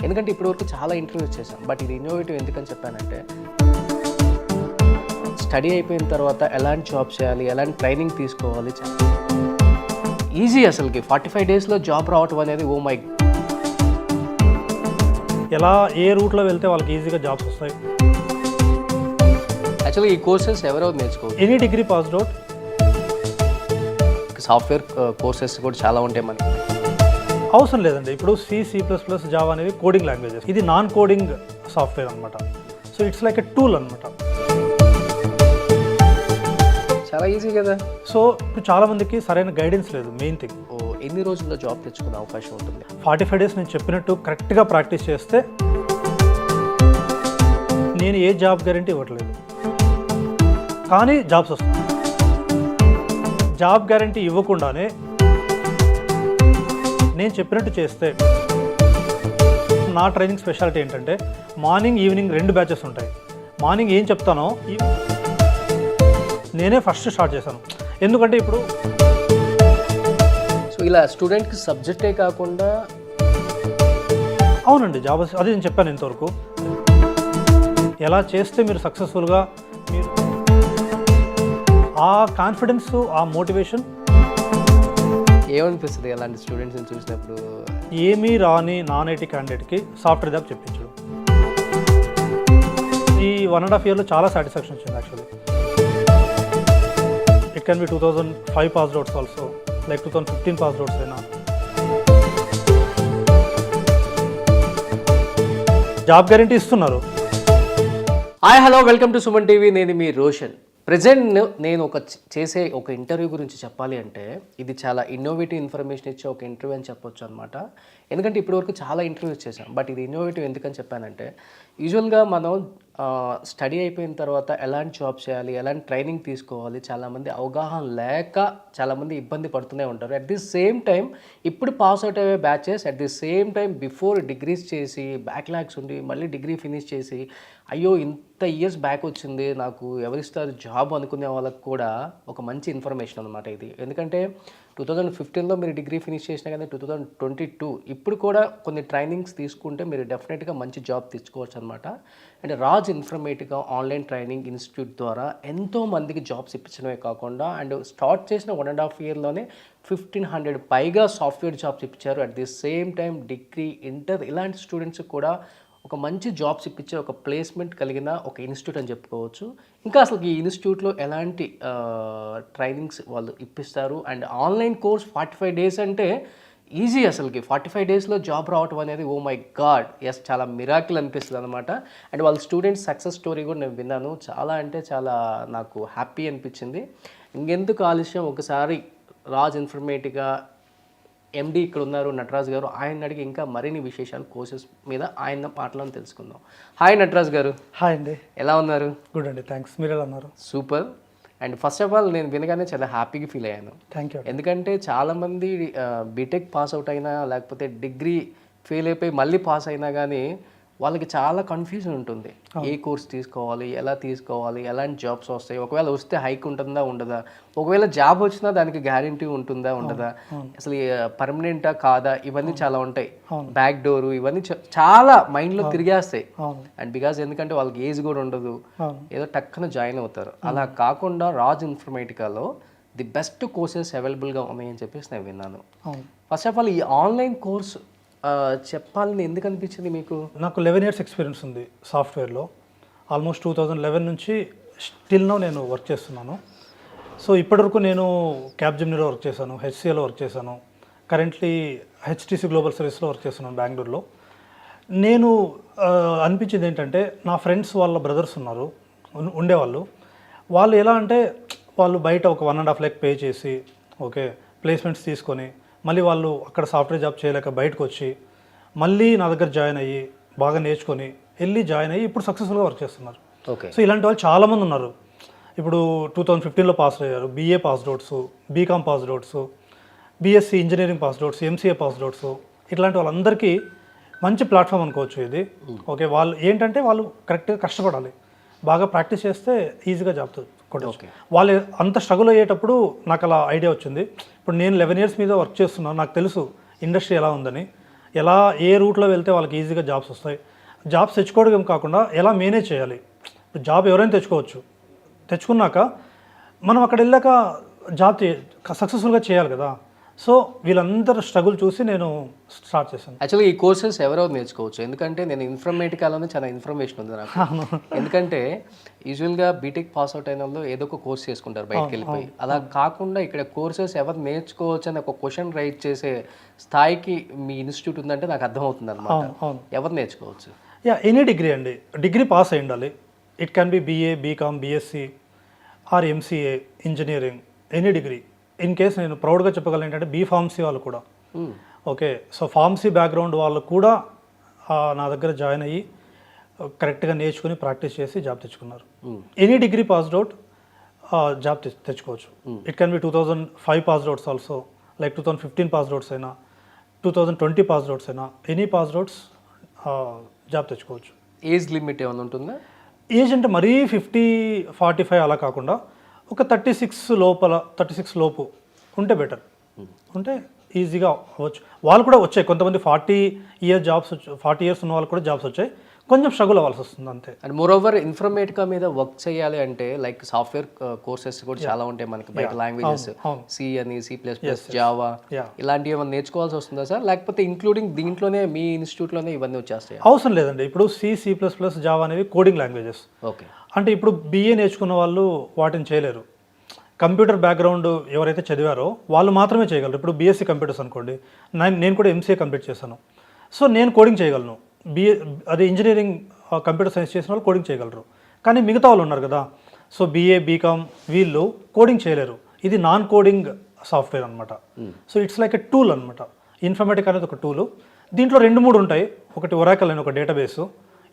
ఎందుకంటే ఇప్పటివరకు చాలా ఇంటర్వ్యూస్ చేశాం, బట్ ఇది ఇన్నోవేటివ్ ఎందుకని చెప్పానంటే స్టడీ అయిపోయిన తర్వాత ఎలాంటి జాబ్ చేయాలి, ఎలాంటి ట్రైనింగ్ తీసుకోవాలి, ఈజీ అసలుకి 45 డేస్లో జాబ్ రావటం అనేది ఓ మై. ఎలా ఏ రూట్లో వెళ్తే వాళ్ళకి ఈజీగా జాబ్స్ వస్తాయి. యాక్చువల్గా ఈ కోర్సెస్ ఎవరెవరు నేర్చుకోవచ్చు? Any degree passed out. Software courses కూడా చాలా ఉంటాయి మనకి. అవసరం లేదండి. ఇప్పుడు C++, జావా అనేవి కోడింగ్ లాంగ్వేజెస్. ఇది నాన్ కోడింగ్ సాఫ్ట్వేర్ అనమాట. So it's like a tool అనమాట. చాలా ఈజీ కదా. సో ఇప్పుడు చాలామందికి సరైన గైడెన్స్ లేదు. Main thing. ఎన్ని రోజుల్లో జాబ్ తెచ్చుకునే అవకాశం ఉంటుంది? 45 డేస్ నేను చెప్పినట్టు కరెక్ట్గా ప్రాక్టీస్ చేస్తే నేను ఏ జాబ్ గ్యారంటీ ఇవ్వట్లేదు, కానీ జాబ్స్ వస్తాయి. జాబ్ గ్యారంటీ ఇవ్వకుండానే నేను చెప్పినట్టు చేస్తే, నా ట్రైనింగ్ స్పెషాలిటీ ఏంటంటే మార్నింగ్ ఈవినింగ్ 2 బ్యాచెస్ ఉంటాయి. మార్నింగ్ ఏం చెప్తానో నేనే ఫస్ట్ స్టార్ట్ చేశాను. ఎందుకంటే ఇప్పుడు సో ఇలా స్టూడెంట్కి సబ్జెక్టే కాకుండా. అవునండి, జాబ్ అది నేను చెప్పాను ఇంతవరకు. ఎలా చేస్తే మీరు సక్సెస్ఫుల్గా, మీరు ఆ కాన్ఫిడెన్స్, ఆ మోటివేషన్. ఏమనిపిస్తుంది అలాంటి స్టూడెంట్స్ని చూసినప్పుడు? ఏమీ రాని నాన్ ఐటీ క్యాండిడేట్కి సాఫ్ట్వేర్ జాబ్ చెప్పించడం. ఈ 1.5 ఇయర్లో చాలా సాటిస్ఫాక్షన్ వచ్చింది actually. It can be 2005 passed outs also, like 2015 passed outs అయినా. జాబ్ గ్యారంటీ ఇస్తున్నారు. Hi, hello, welcome to Suman TV. నేను మీ రోషన్. ప్రజెంట్ నేను చేసే ఒక ఇంటర్వ్యూ గురించి చెప్పాలి అంటే ఇది చాలా ఇన్నోవేటివ్ ఇన్ఫర్మేషన్ ఇచ్చే ఒక ఇంటర్వ్యూ అని చెప్పొచ్చు అనమాట. ఎందుకంటే ఇప్పటివరకు చాలా ఇంటర్వ్యూస్ చేశాం, బట్ ఇది ఇన్నోవేటివ్ ఎందుకని చెప్పానంటే యూజువల్గా మనం స్టడీ అయిపోయిన తర్వాత ఎలాంటి జాబ్ చేయాలి, ఎలాంటి ట్రైనింగ్ తీసుకోవాలి, చాలామంది అవగాహన లేక చాలామంది ఇబ్బంది పడుతూనే ఉంటారు. అట్ ది సేమ్ టైం ఇప్పుడు పాస్ అవుట్ అయ్యే batches at the same time before degrees చేసి బ్యాక్లాగ్స్ ఉండి మళ్ళీ డిగ్రీ ఫినిష్ చేసి అయ్యో ఇంత ఇయర్స్ బ్యాక్ వచ్చింది నాకు ఎవరిస్తారు జాబ్ అనుకునే వాళ్ళకి కూడా ఒక మంచి ఇన్ఫర్మేషన్ అనమాట ఇది. ఎందుకంటే 2015లో మీరు డిగ్రీ ఫినిష్ చేసినా కానీ 2022 ఇప్పుడు కూడా కొన్ని ట్రైనింగ్స్ తీసుకుంటే మీరు డెఫినెట్గా మంచి జాబ్ తెచ్చుకోవచ్చు అనమాట. అంటే రాజ్ ఇన్ఫర్మేటివ్గా ఆన్లైన్ ట్రైనింగ్ ఇన్స్టిట్యూట్ ద్వారా ఎంతో మందికి జాబ్స్ ఇప్పించడమే కాకుండా అండ్ స్టార్ట్ చేసిన 1.5 ఇయర్లోనే 1500 పైగా సాఫ్ట్వేర్ జాబ్స్ ఇప్పించారు. At the same time degree, inter ఇలాంటి స్టూడెంట్స్ కూడా ఒక మంచి జాబ్స్ ఇప్పించే ఒక ప్లేస్మెంట్ కలిగిన ఒక ఇన్స్టిట్యూట్ అని చెప్పుకోవచ్చు. ఇంకా అసలు ఈ ఇన్స్టిట్యూట్లో ఎలాంటి ట్రైనింగ్స్ వాళ్ళు ఇప్పిస్తారు అండ్ ఆన్లైన్ కోర్స్ 45 డేస్ అంటే ఈజీ అసలుకి. 45 డేస్లో జాబ్ రావటం అనేది ఓ మై గాడ్, ఎస్, చాలా మిరాకిల్ అనిపిస్తుంది అనమాట. అండ్ వాళ్ళ స్టూడెంట్స్ సక్సెస్ స్టోరీ కూడా నేను విన్నాను. చాలా అంటే చాలా నాకు హ్యాపీ అనిపించింది. ఇంకెందుకు ఆలస్యం, ఒకసారి రాజ్ ఇన్ఫర్మేటివ్గా ఎండి ఇక్కడ ఉన్నారు నటరాజ్ గారు, ఆయన అడిగి ఇంకా మరిన్ని విశేషాలు కోర్సెస్ మీద ఆయన మాటలను తెలుసుకుందాం. హాయ్ నటరాజ్ గారు. హాయ్ అండి. ఎలా ఉన్నారు? గుడ్ అండి, థ్యాంక్స్. మీరు ఎలా ఉన్నారు? Super. And first of all నేను వినగానే చాలా హ్యాపీగా ఫీల్ అయ్యాను. Thank you. ఎందుకంటే చాలామంది బీటెక్ పాస్ అవుట్ అయినా లేకపోతే డిగ్రీ ఫెయిల్ అయిపోయి మళ్ళీ పాస్ అయినా కానీ వాళ్ళకి చాలా కన్ఫ్యూజన్ ఉంటుంది. ఏ కోర్స్ తీసుకోవాలి, ఎలా తీసుకోవాలి, ఎలాంటి జాబ్స్ వస్తాయి, ఒకవేళ వస్తే హైక్ ఉంటుందా ఉండదా, ఒకవేళ జాబ్ వచ్చినా దానికి గ్యారంటీ ఉంటుందా ఉండదా, అసలు పర్మనెంటా కాదా, ఇవన్నీ చాలా ఉంటాయి. బ్యాక్ డోరు ఇవన్నీ చాలా మైండ్లో తిరిగేస్తాయి. అండ్ బికాజ్ ఎందుకంటే వాళ్ళకి ఏజ్ కూడా ఉండదు, ఏదో టక్కున జాయిన్ అవుతారు. అలా కాకుండా రాజ్ ఇన్ఫర్మేటికాలో ది బెస్ట్ కోర్సెస్ అవైలబుల్గా ఉన్నాయని చెప్పేసి నేను విన్నాను. ఫస్ట్ ఆఫ్ ఆల్ ఈ ఆన్లైన్ కోర్స్ చెప్పాలని ఎందుకు అనిపించింది మీకు? నాకు 11 ఇయర్స్ ఎక్స్పీరియన్స్ ఉంది సాఫ్ట్వేర్లో. ఆల్మోస్ట్ 2011 నుంచి స్టిల్ నౌ నేను వర్క్ చేస్తున్నాను. సో ఇప్పటివరకు నేను క్యాప్జెమినీలో వర్క్ చేశాను, హెచ్సిఏలో వర్క్ చేశాను, కరెంట్లీ హెచ్టిసి గ్లోబల్ సర్వీస్లో వర్క్ చేస్తున్నాను బెంగళూరులో. నేను అనిపించింది ఏంటంటే నా ఫ్రెండ్స్ వాళ్ళ బ్రదర్స్ ఉన్నారు, ఉండేవాళ్ళు. వాళ్ళు ఎలా అంటే వాళ్ళు బయట ఒక 1.5 lakh పే చేసి ఓకే ప్లేస్మెంట్స్ తీసుకొని మళ్ళీ వాళ్ళు అక్కడ సాఫ్ట్వేర్ జాబ్ చేయలేక బయటకు వచ్చి మళ్ళీ నా దగ్గర జాయిన్ అయ్యి బాగా నేర్చుకొని వెళ్ళి జాయిన్ అయ్యి ఇప్పుడు సక్సెస్ఫుల్గా వర్క్ చేస్తున్నారు. ఓకే. సో ఇలాంటి వాళ్ళు చాలామంది ఉన్నారు. ఇప్పుడు 2015లో పాస్ అయ్యారు, BA passed outs, BCom passed outs, BSc engineering passed outs, MCA passed outs. ఇట్లాంటి వాళ్ళందరికీ మంచి ప్లాట్ఫామ్ అనుకోవచ్చు ఇది. ఓకే, వాళ్ళు ఏంటంటే వాళ్ళు కరెక్ట్గా కష్టపడాలి, బాగా ప్రాక్టీస్ చేస్తే ఈజీగా జాబ్ కొట్టవచ్చు. వాళ్ళు అంత స్ట్రగుల్ అయ్యేటప్పుడు నాకు అలా ఐడియా వచ్చింది. ఇప్పుడు నేను 11 ఇయర్స్ మీద వర్క్ చేస్తున్నాను, నాకు తెలుసు ఇండస్ట్రీ ఎలా ఉందని. ఎలా ఏ రూట్లో వెళ్తే వాళ్ళకి ఈజీగా జాబ్స్ వస్తాయి, జాబ్స్ తెచ్చుకోవడం కాకుండా ఎలా మేనేజ్ చేయాలి. జాబ్ ఎవరైనా తెచ్చుకోవచ్చు, తెచ్చుకున్నాక మనం అక్కడ వెళ్ళాక జాబ్ సక్సెస్ఫుల్గా చేయాలి కదా. సో వీళ్ళందరూ స్ట్రగుల్ చూసి నేను స్టార్ట్ చేశాను. యాక్చువల్గా ఈ కోర్సెస్ ఎవరెవరు నేర్చుకోవచ్చు? ఎందుకంటే నేను ఇన్ఫర్మేటికాలోనే చాలా ఇన్ఫర్మేషన్ ఉంది నాకు. ఎందుకంటే యూజువల్గా బీటెక్ పాస్ అవుట్ అయిన వాళ్ళు ఏదో ఒక కోర్స్ చేసుకుంటారు బయటకు వెళ్ళిపోయి. అలా కాకుండా ఇక్కడ కోర్సెస్ ఎవరు నేర్చుకోవచ్చు అని ఒక క్వశ్చన్ రైట్ చేసే స్థాయికి మీ ఇన్స్టిట్యూట్ ఉందంటే నాకు అర్థమవుతుంది అనమాట. ఎవరు నేర్చుకోవచ్చు? ఎనీ డిగ్రీ అండి, డిగ్రీ పాస్ అయి ఉండాలి. It can be BA, BCom, BSc or MCA, engineering, any degree. In case నేను ప్రౌడ్గా చెప్పగలను ఏంటంటే బీఫార్మసీ వాళ్ళు కూడా, ఓకే, సో ఫార్మసీ బ్యాక్గ్రౌండ్ వాళ్ళు కూడా నా దగ్గర జాయిన్ అయ్యి కరెక్ట్గా నేర్చుకుని ప్రాక్టీస్ చేసి జాబ్ తెచ్చుకున్నారు. Any degree passed out job తెచ్చుకోవచ్చు. It can be 2005 passed outs also, like 2015 passed outs అయినా, 2020 పాస్డ్ అవుట్స్ అయినా, ఎనీ పాస్డ్ అవుట్స్ జాబ్ తెచ్చుకోవచ్చు. ఏజ్ లిమిట్ ఏమైనా ఉంటుందా? ఏజ్ అంటే మరీ 50-45 అలా కాకుండా ఒక 36 లోపల, 36 లోపు ఉంటే బెటర్. ఉంటే ఈజీగా అవ్వచ్చు. వాళ్ళు కూడా వచ్చాయి కొంతమంది 40 ఇయర్స్ జాబ్స్, 40 ఇయర్స్ ఉన్న వాళ్ళు కూడా జాబ్స్ వచ్చాయి. కొంచెం స్ట్రగుల్ అవ్వాల్సి వస్తుంది అంతే. అండ్ మోర్ ఓవర్ ఇన్ఫర్మేటికా మీద వర్క్ చేయాలి అంటే లైక్ సాఫ్ట్వేర్ కోర్సెస్ కూడా చాలా ఉంటాయి మనకి బయట, లాంగ్వేజెస్ సి అని, C++, జావా ఇలాంటివి ఏమైనా నేర్చుకోవాల్సి వస్తుందా సార్? లేకపోతే ఇంక్లూడింగ్ దీంట్లోనే మీ ఇన్స్టిట్యూట్లోనే ఇవన్నీ వచ్చేస్తాయి? అవసరం లేదండి. ఇప్పుడు C++, జావా అనేవి కోడింగ్ లాంగ్వేజెస్. ఓకే, అంటే ఇప్పుడు BA నేర్చుకున్న వాళ్ళు వాటిని చేయలేరు. కంప్యూటర్ బ్యాక్గ్రౌండ్ ఎవరైతే చదివారో వాళ్ళు మాత్రమే చేయగలరు. ఇప్పుడు BSc కంప్యూటర్స్ అనుకోండి, నేను కూడా MCA కంప్లీట్ చేశాను. సో నేను కోడింగ్ చేయగలను. అదే ఇంజనీరింగ్ కంప్యూటర్ సైన్స్ చేసిన వాళ్ళు కోడింగ్ చేయగలరు. కానీ మిగతా వాళ్ళు ఉన్నారు కదా, సో BA, బీకామ్ వీళ్ళు కోడింగ్ చేయలేరు. ఇది నాన్ కోడింగ్ సాఫ్ట్వేర్ అనమాట. So it's like a tool అనమాట. ఇన్ఫర్మేటికా అనేది ఒక టూలు. దీంట్లో 2-3 ఉంటాయి. ఒకటి ఒరాకల్ అని ఒక database,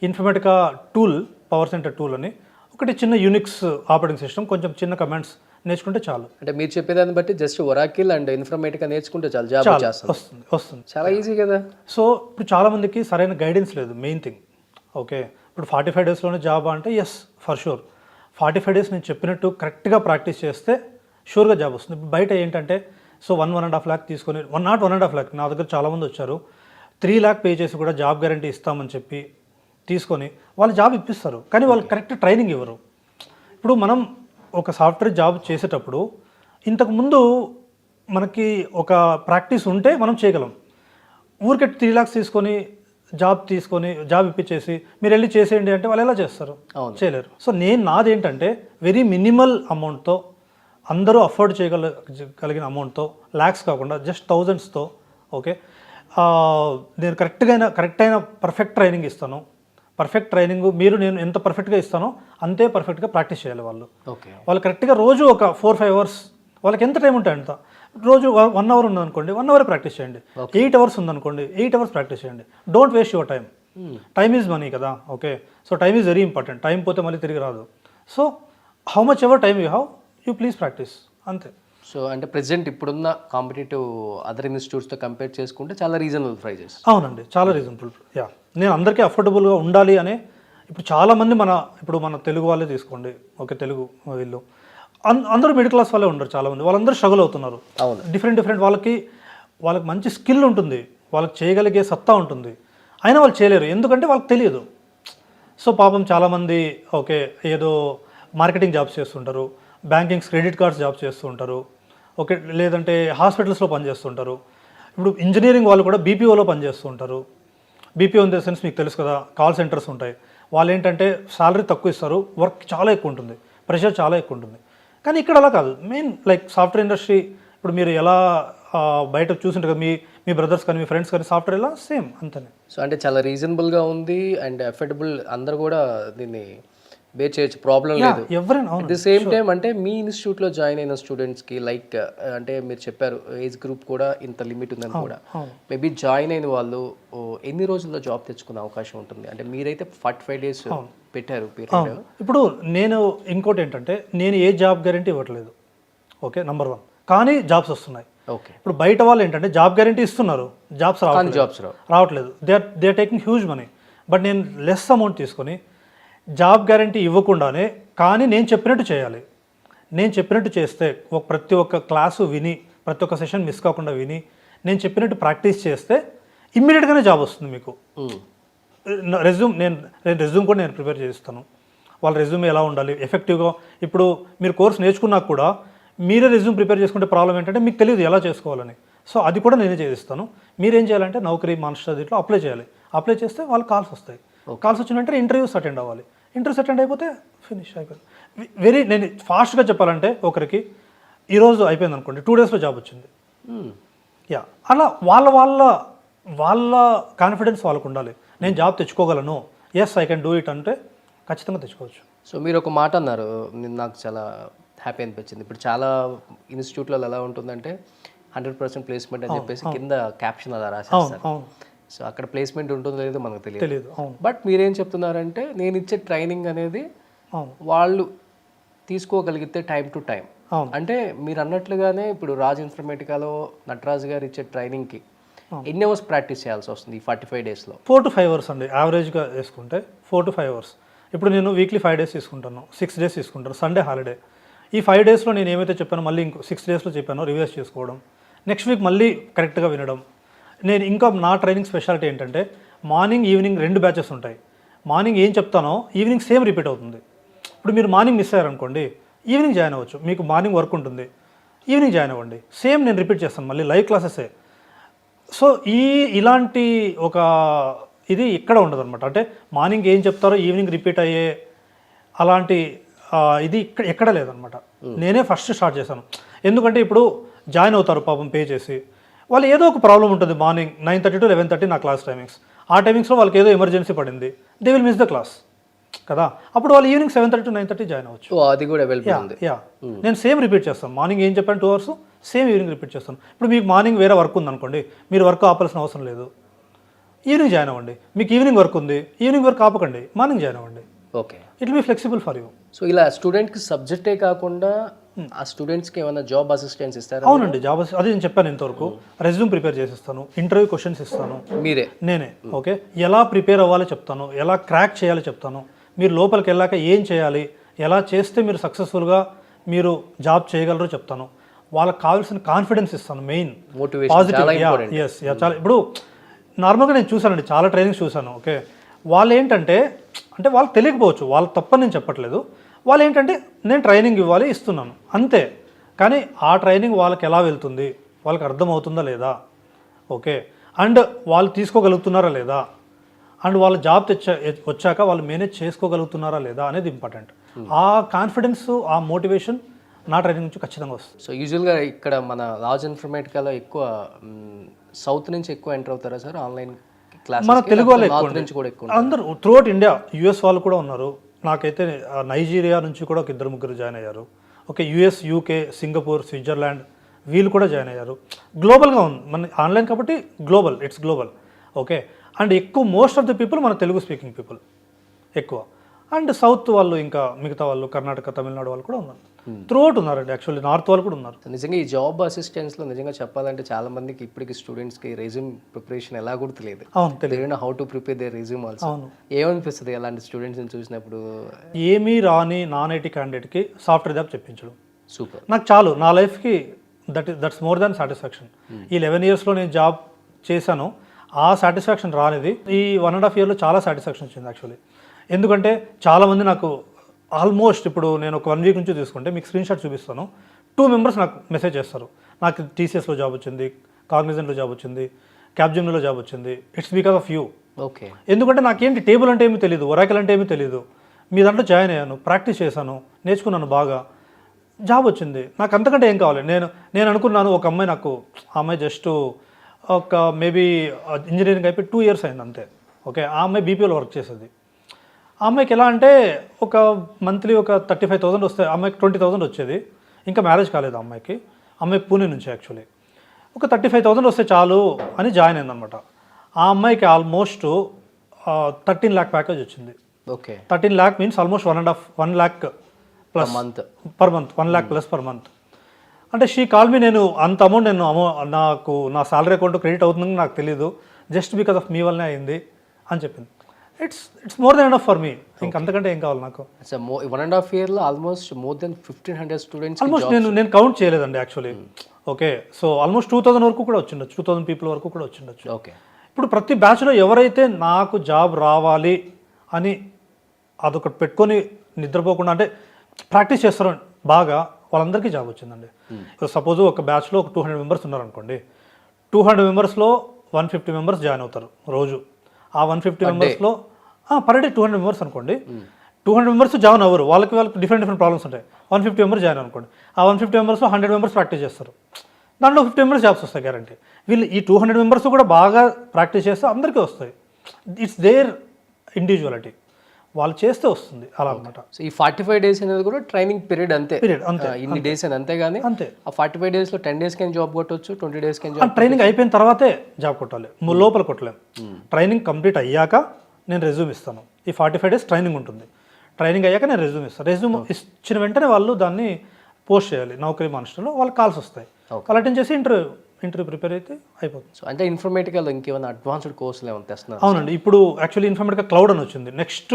Informatica tool, power centre tool అని, ఒకటి చిన్న యూనిక్స్ ఆపరేటింగ్ సిస్టమ్, కొంచెం చిన్న కమాండ్స్ నేర్చుకుంటే చాలు. అంటే మీరు చెప్పేదాన్ని బట్టి జస్ట్ ఒరాకిల్ అండ్ ఇన్ఫర్మేటికా నేర్చుకుంటే చాలు, జాబ్ వస్తుంది. చాలా ఈజీ కదా. సో ఇప్పుడు చాలామందికి సరైన గైడెన్స్ లేదు, మెయిన్ థింగ్. ఓకే, ఇప్పుడు 45 డేస్లోనే జాబ్ అంటే ఎస్, ఫర్ షూర్. 45 డేస్ నేను చెప్పినట్టు కరెక్ట్గా ప్రాక్టీస్ చేస్తే షూర్గా జాబ్ వస్తుంది. ఇప్పుడు బయట ఏంటంటే సో 1.5 lakh తీసుకొని, 1.5 lakh, నా దగ్గర చాలామంది వచ్చారు, 3 lakh పే చేసి కూడా జాబ్ గ్యారంటీ ఇస్తామని చెప్పి తీసుకొని వాళ్ళు జాబ్ ఇప్పిస్తారు. కానీ వాళ్ళు కరెక్ట్ ట్రైనింగ్ ఇవ్వరు. ఇప్పుడు మనం ఒక సాఫ్ట్వేర్ జాబ్ చేసేటప్పుడు ఇంతకుముందు మనకి ఒక ప్రాక్టీస్ ఉంటే మనం చేయగలం. ఊరికే 3 lakhs తీసుకొని జాబ్ ఇప్పించేసి మీరు వెళ్ళి చేసేయండి అంటే వాళ్ళు ఎలా చేస్తారు? చేయలేరు. సో నాదేంటంటే వెరీ మినిమల్ అమౌంట్తో, అందరూ అఫోర్డ్ చేయగలిగిన అమౌంట్తో, ల్యాక్స్ కాకుండా జస్ట్ థౌజండ్స్తో, ఓకే, నేను కరెక్ట్ అయిన పర్ఫెక్ట్ ట్రైనింగ్ ఇస్తాను. పర్ఫెక్ట్ ట్రైనింగ్ నేను ఎంత పర్ఫెక్ట్గా ఇస్తానో అంతే పర్ఫెక్ట్గా ప్రాక్టీస్ చేయాలి వాళ్ళు. వాళ్ళు కరెక్ట్గా రోజు ఒక 4-5 hours, వాళ్ళకి ఎంత టైం ఉంటే అంత, రోజు 1 hour ఉందనుకోండి, 1 hour ప్రాక్టీస్ చేయండి. 8 hours ఉందనుకోండి, 8 hours ప్రాక్టీస్ చేయండి. Don't waste your time. Time is money కదా, okay. So time is very important. Time పోతే మళ్ళీ తిరిగి రాదు. So how much ever time you have, you please practice, అంతే. సో అంటే ప్రెసెంట్ ఇప్పుడున్న కాంపిటేటివ్ అదర్ ఇన్స్టిట్యూట్స్తో కంపేర్ చేసుకుంటే చాలా రీజనబుల్ ప్రైజెస్. అవునండి, చాలా రీజనబుల్. నేను అందరికీ అఫోర్డబుల్గా ఉండాలి అనే, ఇప్పుడు చాలామంది మన తెలుగు వాళ్ళే తీసుకోండి, ఓకే, తెలుగు వీళ్ళు అందరూ మిడిల్ క్లాస్ వాళ్ళే ఉండరు చాలామంది. వాళ్ళందరూ స్ట్రగుల్ అవుతున్నారు. డిఫరెంట్ వాళ్ళకి మంచి స్కిల్ ఉంటుంది, వాళ్ళకి చేయగలిగే సత్తా ఉంటుంది, అయినా వాళ్ళు చేయలేరు. ఎందుకంటే వాళ్ళకి తెలియదు. సో పాపం చాలామంది ఓకే ఏదో మార్కెటింగ్ జాబ్స్ చేస్తుంటారు, బ్యాంకింగ్స్, క్రెడిట్ కార్డ్స్ జాబ్స్ చేస్తూ ఉంటారు, ఓకే, లేదంటే హాస్పిటల్స్లో పనిచేస్తుంటారు. ఇప్పుడు ఇంజనీరింగ్ వాళ్ళు కూడా BPOలో పనిచేస్తూ ఉంటారు. BPO ఇన్ ద సెన్స్ మీకు తెలుసు కదా, కాల్ సెంటర్స్ ఉంటాయి. వాళ్ళు ఏంటంటే శాలరీ తక్కువ ఇస్తారు, వర్క్ చాలా ఎక్కువ ఉంటుంది, ప్రెషర్ చాలా ఎక్కువ ఉంటుంది. కానీ ఇక్కడ అలా కాదు. మెయిన్ లైక్ సాఫ్ట్వేర్ ఇండస్ట్రీ, ఇప్పుడు మీరు ఎలా బయట చూసింటారు కదా, మీ బ్రదర్స్ కానీ మీ ఫ్రెండ్స్ కానీ సాఫ్ట్వేర్ ఎలా సేమ్ అంతనే. సో అంటే చాలా రీజనబుల్గా ఉంది అండ్ అఫోర్డబుల్, అందరూ కూడా దీన్ని బే చేయొచ్చు, ప్రాబ్లం లేదు ఎవరైనా. అట్ ది సేమ్ టైం అంటే మీ ఇన్స్టిట్యూట్లో జాయిన్ అయిన స్టూడెంట్స్కి లైక్ అంటే మీరు చెప్పారు ఏజ్ గ్రూప్ కూడా ఇంత లిమిట్ ఉందని కూడా, మేబీ జాయిన్ అయిన వాళ్ళు ఎన్ని రోజుల్లో జాబ్ తెచ్చుకునే అవకాశం ఉంటుంది? అంటే మీరైతే 45 days పెట్టారు పీరియడ్. ఇప్పుడు నేను ఇంకోటి ఏంటంటే నేను ఏ జాబ్ గ్యారంటీ ఇవ్వట్లేదు, ఓకే, నెంబర్ 1. కానీ జాబ్స్ వస్తున్నాయి. ఓకే, ఇప్పుడు బయట వాళ్ళు ఏంటంటే జాబ్ గ్యారంటీ ఇస్తున్నారు, జాబ్స్ రావట్లేదు. They are taking huge money. But నేను లెస్ అమౌంట్ తీసుకొని జాబ్ గ్యారంటీ ఇవ్వకుండానే, కానీ నేను చెప్పినట్టు చేయాలి. నేను చెప్పినట్టు చేస్తే ప్రతి ఒక్క క్లాసు విని, ప్రతి ఒక్క సెషన్ మిస్ కాకుండా విని, నేను చెప్పినట్టు ప్రాక్టీస్ చేస్తే ఇమ్మీడియట్గానే జాబ్ వస్తుంది మీకు. రెజ్యూమ్ నేను రెజ్యూమ్ కూడా నేను ప్రిపేర్ చేస్తాను. వాళ్ళ రెజ్యూమ్ ఎలా ఉండాలి ఎఫెక్టివ్గా. ఇప్పుడు మీరు కోర్స్ నేర్చుకున్నాక కూడా మీరే రెజ్యూమ్ ప్రిపేర్ చేసుకుంటే ప్రాబ్లం ఏంటంటే మీకు తెలియదు ఎలా చేసుకోవాలని. సో అది కూడా నేనే చేయిస్తాను. మీరేం చేయాలంటే నౌకరీ మాన్స్టర్ దీంట్లో అప్లై చేయాలి. అప్లై చేస్తే వాళ్ళకి కాల్స్ వస్తాయి. కాల్స్ వచ్చిన వెంటనే ఇంటర్వ్యూస్ అటెండ్ అవ్వాలి. ఇంటర్వ్యూస్ అటెండ్ అయిపోతే ఫినిష్ అయిపోయింది. నేను ఫాస్ట్గా చెప్పాలంటే ఒకరికి ఈరోజు అయిపోయింది అనుకోండి, 2 daysలో జాబ్ వచ్చింది. యా, అలా వాళ్ళ కాన్ఫిడెన్స్ వాళ్ళకు ఉండాలి. నేను జాబ్ తెచ్చుకోగలను, yes I can do it అంటే ఖచ్చితంగా తెచ్చుకోవచ్చు. సో మీరు ఒక మాట అన్నారు, నాకు చాలా హ్యాపీ అనిపించింది. ఇప్పుడు చాలా ఇన్స్టిట్యూట్లలో ఎలా ఉంటుందంటే 100% ప్లేస్మెంట్ అని చెప్పేసి కింద క్యాప్షన్ అలా రాసేస్తారు. సో అక్కడ ప్లేస్మెంట్ ఉంటుందో లేదో మనకు తెలియదు. బట్ మీరేం చెప్తున్నారంటే నేను ఇచ్చే ట్రైనింగ్ అనేది వాళ్ళు తీసుకోగలిగితే టైం టు టైం. అంటే మీరు అన్నట్లుగానే ఇప్పుడు రాజ్ ఇన్ఫర్మేటికాలో నటరాజ్ గారు ఇచ్చే ట్రైనింగ్కి ఎన్ని అవర్స్ ప్రాక్టీస్ చేయాల్సి వస్తుంది ఈ 45 daysలో? 4 to 5 hours అండి యావరేజ్గా వేసుకుంటే. 4 to 5 hours. ఇప్పుడు నేను వీక్లీ 5 days తీసుకుంటాను, 6 days తీసుకుంటాను, సండే హాలిడే. ఈ 5 daysలో నేను ఏమైతే చెప్పానో మళ్ళీ ఇంకో 6 daysలో చెప్పానో రివైజ్ చేసుకోవడం, నెక్స్ట్ వీక్ మళ్ళీ కరెక్ట్గా వినడం. నేను ఇంకా నా ట్రైనింగ్ స్పెషాలిటీ ఏంటంటే మార్నింగ్ ఈవినింగ్ 2 batches ఉంటాయి. మార్నింగ్ ఏం చెప్తానో ఈవినింగ్ సేమ్ రిపీట్ అవుతుంది. ఇప్పుడు మీరు మార్నింగ్ మిస్ అయ్యారనుకోండి, ఈవినింగ్ జాయిన్ అవ్వచ్చు. మీకు మార్నింగ్ వర్క్ ఉంటుంది, ఈవినింగ్ జాయిన్ అవ్వండి. సేమ్ నేను రిపీట్ చేస్తాను, మళ్ళీ లైవ్ క్లాసెసే. సో ఇలాంటి ఒక ఇది ఇక్కడ ఉండదు అనమాట. అంటే మార్నింగ్ ఏం చెప్తారో ఈవినింగ్ రిపీట్ అయ్యే అలాంటి ఇది ఎక్కడ లేదనమాట. నేనే ఫస్ట్ స్టార్ట్ చేశాను. ఎందుకంటే ఇప్పుడు జాయిన్ అవుతారు పాపం పే చేసి, వాళ్ళు ఏదో ఒక ప్రాబ్లం ఉంటుంది. మార్నింగ్ 9:30 to 11:30 నా క్లాస్ టైమింగ్స్. ఆ టైమింగ్స్లో వాళ్ళకి ఏదో ఎమర్జెన్సీ పడింది, they will miss the class కదా. అప్పుడు వాళ్ళు ఈవినింగ్ 7:30 to 9:30 జాయిన్ అవ్వచ్చు. అది కూడా అవైలబుల్ ఉంది. యా, నేను సేమ్ రిపీట్ చేస్తాను. మార్నింగ్ ఏం చెప్పాను 2 hours, సేమ్ ఈవినింగ్ రిపీట్ చేస్తాను. ఇప్పుడు మీకు మార్నింగ్ వేరే వర్క్ ఉందనుకోండి, మీరు వర్క్ ఆపాల్సిన అవసరం లేదు, ఈవినింగ్ జాయిన్ అవ్వండి. మీకు ఈవినింగ్ వర్క్ ఉంది, ఈవినింగ్ వర్క్ ఆపకండి, మార్నింగ్ జాయిన్ అవ్వండి. Okay, it will be flexible for you. So ఇలా స్టూడెంట్కి సబ్జెక్టే కాకుండా ఆ స్టూడెంట్స్కి ఏమైనా జాబ్ అసిస్టెన్స్ ఇస్తారా? అవునండి, జాబ్ అది నేను చెప్పాను ఇంతవరకు. రెజ్యూమ్ ప్రిపేర్ చేసిస్తాను, ఇంటర్వ్యూ క్వశ్చన్స్ ఇస్తాను నేనే. ఓకే, ఎలా ప్రిపేర్ అవ్వాలో చెప్తాను, ఎలా క్రాక్ చేయాలో చెప్తాను. మీరు లోపలికి వెళ్ళాక ఏం చేయాలి, ఎలా చేస్తే మీరు సక్సెస్ఫుల్గా మీరు జాబ్ చేయగలరో చెప్తాను. వాళ్ళకి కావాల్సిన కాన్ఫిడెన్స్ ఇస్తాను, మెయిన్ పాజిటివ్. ఎస్, చాలా. ఇప్పుడు నార్మల్గా నేను చూసానండి, చాలా ట్రైనింగ్స్ చూశాను. ఓకే, వాళ్ళు ఏంటంటే అంటే వాళ్ళకి తెలియకపోవచ్చు, వాళ్ళ తప్పని నేను చెప్పట్లేదు. వాళ్ళు ఏంటంటే నేను ట్రైనింగ్ ఇవ్వాలి, ఇస్తున్నాను అంతే. కానీ ఆ ట్రైనింగ్ వాళ్ళకి ఎలా వెళ్తుంది, వాళ్ళకి అర్థమవుతుందా లేదా, ఓకే, అండ్ వాళ్ళు తీసుకోగలుగుతున్నారా లేదా, అండ్ వాళ్ళ జాబ్ వచ్చాక వాళ్ళు మేనేజ్ చేసుకోగలుగుతున్నారా లేదా అనేది ఇంపార్టెంట్. ఆ కాన్ఫిడెన్స్, ఆ మోటివేషన్ నా ట్రైనింగ్ నుంచి ఖచ్చితంగా వస్తుంది. సో యూజువల్గా ఇక్కడ మన రాజ్ ఇన్ఫర్మేటికాలో ఎక్కువ సౌత్ నుంచి ఎక్కువ ఎంటర్ అవుతారా సార్ ఆన్లైన్ క్లాస్? మన తెలుగు వాళ్ళు నుంచి కూడా ఎక్కువ, అందరూ త్రూఅవుట్ ఇండియా. యుఎస్ వాళ్ళు కూడా ఉన్నారు. నాకైతే నైజీరియా నుంచి కూడా ఒక 2-3 జాయిన్ అయ్యారు. Okay, US, UK, Singapore, Switzerland వీళ్ళు కూడా జాయిన్ అయ్యారు. గ్లోబల్గా ఉంది మన ఆన్లైన్ కాబట్టి, global, it's global. Okay, and ఎక్కువ మోస్ట్ ఆఫ్ ద పీపుల్ మన తెలుగు స్పీకింగ్ పీపుల్ ఎక్కువ. అండ్ సౌత్ వాళ్ళు, ఇంకా మిగతా వాళ్ళు కర్ణాటక, తమిళనాడు వాళ్ళు కూడా ఉన్నారు. త్రూఅవుట్ ఉన్నారండి. యాక్చువల్లీ నార్త్ వాళ్ళు కూడా ఉన్నారు. నిజంగా ఈ జాబ్ అసిస్టెన్స్లో నిజంగా చెప్పాలంటే చాలా మందికి ఇప్పటికి స్టూడెంట్స్కి రెజ్యూమ్ ప్రిపరేషన్ ఎలా కూడా తెలియదు. అవును, తెలియదు. How to prepare the resume also. అవును, ఏమనిపిస్తుంది అలాంటి స్టూడెంట్స్ని చూసినప్పుడు? ఏమీ రాని నాన్ ఐటీ క్యాండిడేట్కి సాఫ్ట్వేర్ జాబ్ చెప్పించడం సూపర్. నాకు చాలు, నా లైఫ్కి దట్స్ మోర్ దాన్ సాటిస్ఫాక్షన్. ఈ 11 yearsలో నేను జాబ్ చేశాను, ఆ సాటిస్ఫాక్షన్ రానిది ఈ 1.5 yearలో చాలా సాటిస్ఫాక్షన్ వచ్చింది యాక్చువల్లీ. ఎందుకంటే చాలామంది నాకు ఆల్మోస్ట్, ఇప్పుడు నేను ఒక 1 week నుంచి తీసుకుంటే మీకు స్క్రీన్ షాట్ చూపిస్తాను, 2 members నాకు మెసేజ్ చేస్తారు, నాకు టీసీఎస్లో జాబ్ వచ్చింది, కాగ్నిజెంట్లో జాబ్ వచ్చింది, క్యాప్జెమినీలో జాబ్ వచ్చింది, it's because of you. Okay, ఎందుకంటే నాకేంటి టేబుల్ అంటే ఏమీ తెలియదు, ఒరాకిల్ అంటే ఏమీ తెలియదు, మీ దాంట్లో జాయిన్ అయ్యాను, ప్రాక్టీస్ చేశాను, నేర్చుకున్నాను బాగా, జాబ్ వచ్చింది. నాకు అంతకంటే ఏం కావాలి? నేను అనుకున్నాను, ఒక అమ్మాయి నాకు, ఆ అమ్మాయి జస్ట్ ఒక మేబీ ఇంజనీరింగ్ అయిపోయి 2 years అయింది అంతే. ఓకే, ఆ అమ్మాయి బీపీఓలో వర్క్ చేసేది. ఆ అమ్మాయికి ఎలా అంటే ఒక మంత్లీ ఒక 35,000 వస్తాయి, ఆ అమ్మాయికి 20,000 వచ్చేది. ఇంకా మ్యారేజ్ కాలేదు ఆ అమ్మాయికి. అమ్మాయి పూణే నుంచి యాక్చువల్లీ. ఒక 35,000 వస్తే చాలు అని జాయిన్ అయిందనమాట. ఆ అమ్మాయికి ఆల్మోస్ట్ 13 lakh ప్యాకేజ్ వచ్చింది. Okay, 13 lakh means almost 1 lakh plus per month, 1 lakh plus per month. అంటే షీ కాల్ మీ, నేను అంత అమౌంట్ నాకు నా సాలరీ అకౌంట్ క్రెడిట్ అవుతుందని నాకు తెలియదు, జస్ట్ బికాస్ ఆఫ్ మీ వల్లనే అయింది అని చెప్పింది. It's more than enough for me. ఇంకంతకంటే ఏం కావాలి నాకు? 1.5 yearలో almost more than 1,500 students. Almost నేను కౌంట్ చేయలేదండి యాక్చువల్లీ. ఓకే, సో ఆల్మోస్ట్ 2,000 వరకు కూడా వచ్చిండొచ్చు, 2,000 people వరకు కూడా వచ్చిండొచ్చు. ఓకే, ఇప్పుడు ప్రతి బ్యాచ్లో ఎవరైతే నాకు జాబ్ రావాలి అని అదొకటి పెట్టుకొని నిద్రపోకుండా అంటే ప్రాక్టీస్ చేస్తారో బాగా, వాళ్ళందరికీ జాబ్ వచ్చిందండి. సపోజ్ ఒక బ్యాచ్లో ఒక 200 మెంబర్స్ ఉన్నారనుకోండి, 200 మెంబర్స్లో 150 మెంబర్స్ జాయిన్ అవుతారు రోజు. ఆ 150 మెంబర్స్లో పర్ డే 200 మెంబర్స్ అనుకోండి, 200 మెంబర్స్ జాయిన్ అవ్వరు, వాళ్ళకి డిఫరెంట్ ప్రాబ్లమ్స్ ఉంటాయి. 150 మెంబర్స్ జాయిన్ అనుకోండి, ఆ 150 మెంబర్స్లో 100 మెంబర్స్ ప్రాక్టీస్ చేస్తారు, దాంట్లో 50 మెంబర్స్ జాబ్స్ వస్తాయి గ్యారంటీ. వీళ్ళు ఈ 200 మెంబర్స్ కూడా బాగా ప్రాక్టీస్ చేస్తే అందరికీ వస్తాయి. ఇట్స్ దేర్ ఇండివిజువాలిటీ, వాళ్ళు చేస్తే వస్తుంది అలా అనమాట. సో ఈ 45 days అనేది కూడా ట్రైనింగ్ పీరియడ్ అంతే, అంతే ఇన్ని డేస్ అని అంతే. కానీ అంతే ఆ 45 daysలో 10 days కి జాబ్ కొట్టవచ్చు, 20 days కి జాబ్. ట్రైనింగ్ అయిపోయిన తర్వాతే జాబ్ కొట్టాలి, లోపల కొట్టలేము. ట్రైనింగ్ కంప్లీట్ అయ్యాక నేను రెజ్యూమ్ ఇస్తాను. ఈ 45 days ట్రైనింగ్ ఉంటుంది, ట్రైనింగ్ అయ్యాక నేను రెజ్యూమ్ ఇస్తాను. రెజ్యూమ్ ఇచ్చిన వెంటనే వాళ్ళు దాన్ని పోస్ట్ చేయాలి నౌకరీ మానిస్టర్లో, వాళ్ళకి కాల్స్ వస్తాయి, కాల్ అటెండ్ చేసి ఇంటర్వ్యూ ప్రిపేర్ అయితే అయిపోతుంది. సో అంటే ఇన్ఫర్మేటికల్ ఇంకేమైనా అడ్వాన్స్డ్ కోర్సులు ఏమైనా తెస్తున్నారు? అవునండి, ఇప్పుడు యాక్చువల్లీ ఇన్ఫర్మేటికా క్లౌడ్ అని వచ్చింది. నెక్స్ట్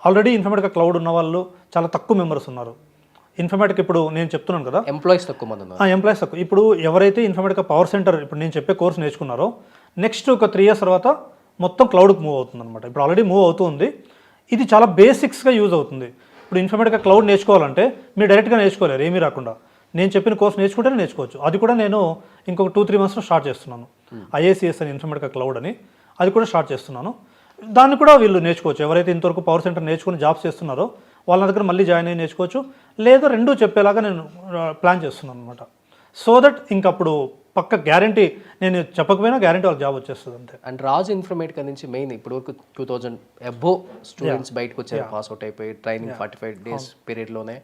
ఆల్రెడీ ఇన్ఫర్మేటికా క్లౌడ్ ఉన్న వాళ్ళు చాలా తక్కువ మెంబర్స్ ఉన్నారు. ఇన్ఫర్మేటికా ఇప్పుడు నేను చెప్తున్నాను కదా, ఎంప్లాయీస్ తక్కువ మంది ఉన్నారు. ఎంప్లాయీస్ తక్కువ. ఇప్పుడు ఎవరైతే ఇన్ఫర్మేటికా పవర్ సెంటర్ ఇప్పుడు నేను చెప్పే కోర్స్ నేర్చుకున్నారో, నెక్స్ట్ ఒక 3 years తర్వాత మొత్తం క్లౌడ్కి మూవ్ అవుతుంది అనమాట. ఇప్పుడు ఆల్రెడీ మూవ్ అవుతుంది. ఇది చాలా బేసిక్స్గా యూజ్ అవుతుంది. ఇప్పుడు ఇన్ఫర్మేటికా క్లౌడ్ నేర్చుకోవాలంటే మీరు డైరెక్ట్గా నేర్చుకోలేరు, ఏమీ రాకుండా నేను చెప్పిన కోర్స్ నేర్చుకుంటేనే నేర్చుకోవచ్చు. అది కూడా నేను ఇంకొక 2-3 monthsలో స్టార్ట్ చేస్తున్నాను. IACS అని ఇన్ఫర్మేటికా క్లౌడ్ అని, అది కూడా స్టార్ట్ చేస్తున్నాను. దాన్ని కూడా వీళ్ళు నేర్చుకోవచ్చు. ఎవరైతే ఇంతవరకు పవర్ సెంటర్ నేర్చుకుని జాబ్స్ చేస్తున్నారో వాళ్ళ దగ్గర మళ్ళీ జాయిన్ అయ్యి నేర్చుకోవచ్చు. లేదా రెండూ చెప్పేలాగా నేను ప్లాన్ చేస్తున్నాను అనమాట. సో దట్ ఇంకప్పుడు పక్క గ్యారంటీ, నేను చెప్పకపోయినా గ్యారంటీ వాళ్ళకి జాబ్ వచ్చేస్తుంది అంతే. అండ్ రాజు ఇన్ఫర్మేటికా నుంచి మెయిన్ ఇప్పుడు వరకు 2000 అబోవ్ స్టూడెంట్స్ బయటకు వచ్చారు, పాస్ అవుట్ అయిపోయి ట్రైనింగ్ 45 days పీరియడ్లోనే